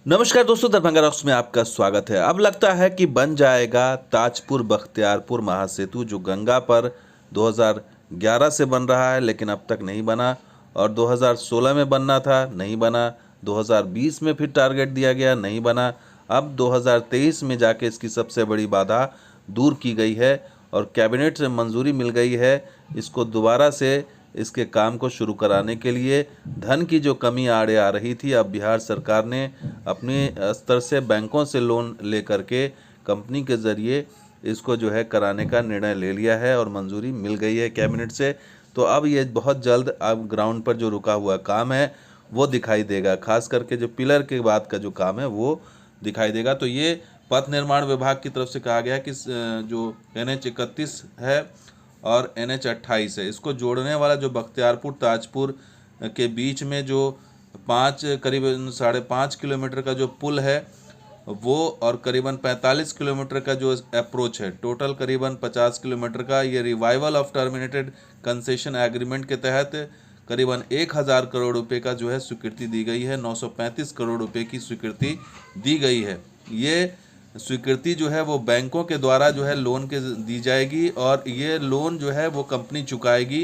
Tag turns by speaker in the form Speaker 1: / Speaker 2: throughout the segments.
Speaker 1: नमस्कार दोस्तों, दरभंगा रॉक्स में आपका स्वागत है। अब लगता है कि बन जाएगा ताजपुर बख्तियारपुर महासेतु, जो गंगा पर 2011 से बन रहा है लेकिन अब तक नहीं बना, और 2016 में बनना था, नहीं बना। 2020 में फिर टारगेट दिया गया, नहीं बना। अब 2023 में जाके इसकी सबसे बड़ी बाधा दूर की गई है और कैबिनेट से मंजूरी मिल गई है इसको दोबारा से इसके काम को शुरू कराने के लिए। धन की जो कमी आड़े आ रही थी, अब बिहार सरकार ने अपने स्तर से बैंकों से लोन लेकर के कंपनी के ज़रिए इसको जो है कराने का निर्णय ले लिया है और मंजूरी मिल गई है कैबिनेट से। तो अब ये बहुत जल्द अब ग्राउंड पर जो रुका हुआ काम है वो दिखाई देगा, खास करके जो पिलर के बाद का जो काम है वो दिखाई देगा। तो ये पथ निर्माण विभाग की तरफ से कहा गया है कि जो NH-31 है और NH-28 है, इसको जोड़ने वाला जो बख्तियारपुर ताजपुर के बीच में जो करीबन 5.5 किलोमीटर का जो पुल है वो, और करीबन 45 किलोमीटर का जो अप्रोच है, टोटल करीबन 50 किलोमीटर का, ये revival of terminated concession agreement के तहत करीबन 1000 करोड़ रुपए का जो है स्वीकृति दी गई है। 935 करोड़ रुपए की स्वीकृति दी गई है। ये स्वीकृति जो है वो बैंकों के द्वारा जो है लोन के दी जाएगी और ये लोन जो है वो कंपनी चुकाएगी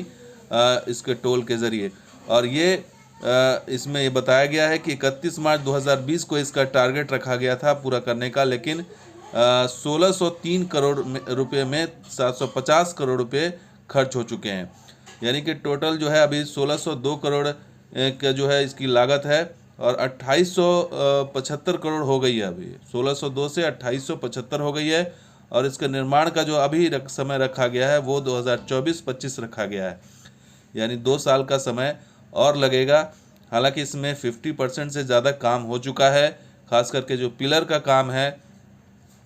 Speaker 1: इसके टोल के ज़रिए। और ये इसमें ये बताया गया है कि 31 मार्च 2020 को इसका टारगेट रखा गया था पूरा करने का, लेकिन 1603 करोड़ रुपए में 750 करोड़ रुपए खर्च हो चुके हैं। यानी कि टोटल जो है अभी 1602 करोड़ का जो है इसकी लागत है और 2875 करोड़ हो गई है। अभी 1602 से 2875 हो गई है और इसके निर्माण का जो अभी समय रखा गया है वो 2024-25 रखा गया है, यानी 2 साल का समय और लगेगा। हालांकि इसमें 50% से ज़्यादा काम हो चुका है, खास करके जो पिलर का काम है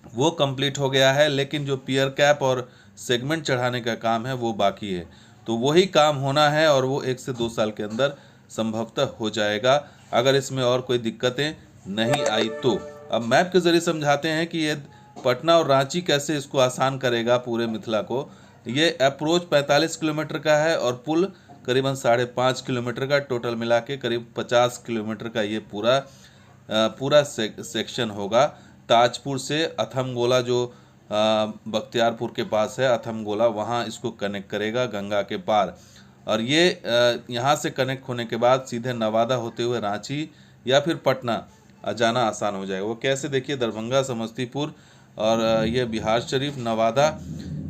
Speaker 1: वो कंप्लीट हो गया है, लेकिन जो पियर कैप और सेगमेंट चढ़ाने का काम है वो बाकी है। तो वही काम होना है और वो 1 से 2 साल के अंदर संभवतः हो जाएगा, अगर इसमें और कोई दिक्कतें नहीं आई तो। अब मैप के ज़रिए समझाते हैं कि ये पटना और रांची कैसे इसको आसान करेगा पूरे मिथिला को। ये अप्रोच 45 किलोमीटर का है और पुल करीबन 5.5 किलोमीटर का, टोटल मिला के करीब 50 किलोमीटर का ये पूरा सेक्शन होगा। ताजपुर से अथमगोला जो बख्तियारपुर के पास है, अथमगोला, वहाँ इसको कनेक्ट करेगा गंगा के पार। और ये यहाँ से कनेक्ट होने के बाद सीधे नवादा होते हुए रांची या फिर पटना जाना आसान हो जाएगा। वो कैसे, देखिए, दरभंगा, समस्तीपुर और ये बिहार शरीफ, नवादा,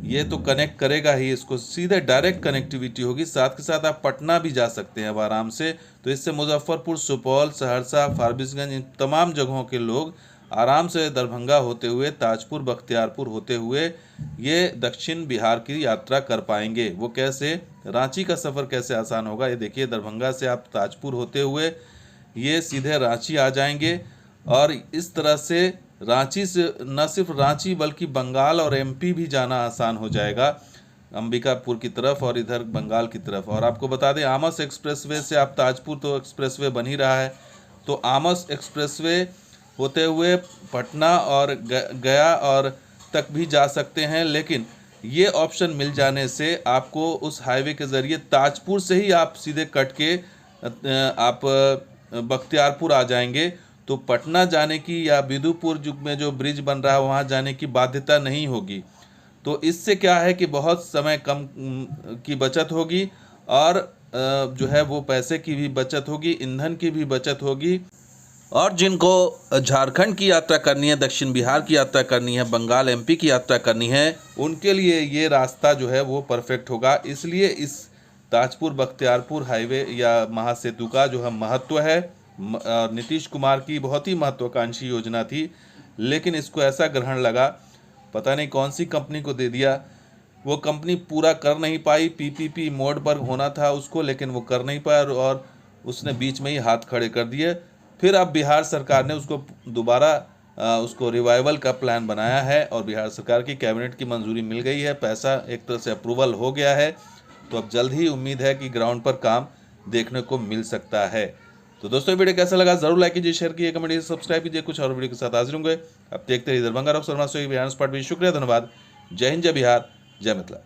Speaker 1: ये तो कनेक्ट करेगा ही, इसको सीधे डायरेक्ट कनेक्टिविटी होगी। साथ के साथ आप पटना भी जा सकते हैं अब आराम से। तो इससे मुजफ्फरपुर, सुपौल, सहरसा, फारबिसगंज, इन तमाम जगहों के लोग आराम से दरभंगा होते हुए, ताजपुर, बख्तियारपुर होते हुए ये दक्षिण बिहार की यात्रा कर पाएंगे। वो कैसे, रांची का सफ़र कैसे आसान होगा, ये देखिए। दरभंगा से आप ताजपुर होते हुए ये सीधे रांची आ जाएंगे और इस तरह से रांची से न सिर्फ रांची बल्कि बंगाल और MP भी जाना आसान हो जाएगा, अंबिकापुर की तरफ और इधर बंगाल की तरफ। और आपको बता दें, आमस एक्सप्रेसवे से आप ताजपुर, तो एक्सप्रेसवे बन ही रहा है, तो आमस एक्सप्रेसवे होते हुए पटना और गया और तक भी जा सकते हैं। लेकिन ये ऑप्शन मिल जाने से आपको उस हाईवे के ज़रिए ताजपुर से ही आप सीधे कट के आप बख्तियारपुर आ जाएंगे। तो पटना जाने की या बिदुपुर में जो ब्रिज बन रहा है वहाँ जाने की बाध्यता नहीं होगी। तो इससे क्या है कि बहुत समय कम की बचत होगी और जो है वो पैसे की भी बचत होगी, ईंधन की भी बचत होगी। और जिनको झारखंड की यात्रा करनी है, दक्षिण बिहार की यात्रा करनी है, बंगाल MP की यात्रा करनी है, उनके लिए ये रास्ता जो है वो परफेक्ट होगा। इसलिए इस ताजपुर बख्तियारपुर हाईवे या महासेतु का जो है महत्व है, नीतीश कुमार की बहुत ही महत्वाकांक्षी योजना थी, लेकिन इसको ऐसा ग्रहण लगा, पता नहीं कौन सी कंपनी को दे दिया। वो कंपनी पूरा कर नहीं पाई, PPP मोड पर होना था उसको, लेकिन वो कर नहीं पाया और उसने बीच में ही हाथ खड़े कर दिए। फिर अब बिहार सरकार ने उसको दोबारा उसको रिवाइवल का प्लान बनाया है और बिहार सरकार की कैबिनेट की मंजूरी मिल गई है, पैसा एक तरह से अप्रूवल हो गया है। तो अब जल्द ही उम्मीद है कि ग्राउंड पर काम देखने को मिल सकता है। तो दोस्तों, वीडियो कैसा लगा जरूर लाइक कीजिए, शेयर कीजिए, कमेंट कीजिए, सब्सक्राइब कीजिए। कुछ और वीडियो के साथ हाजिर होंगे। अब देखते रहिए दरभंगा रॉक्स। शुक्रिया, धन्यवाद। जय हिंद, जय बिहार, जय मिथिला।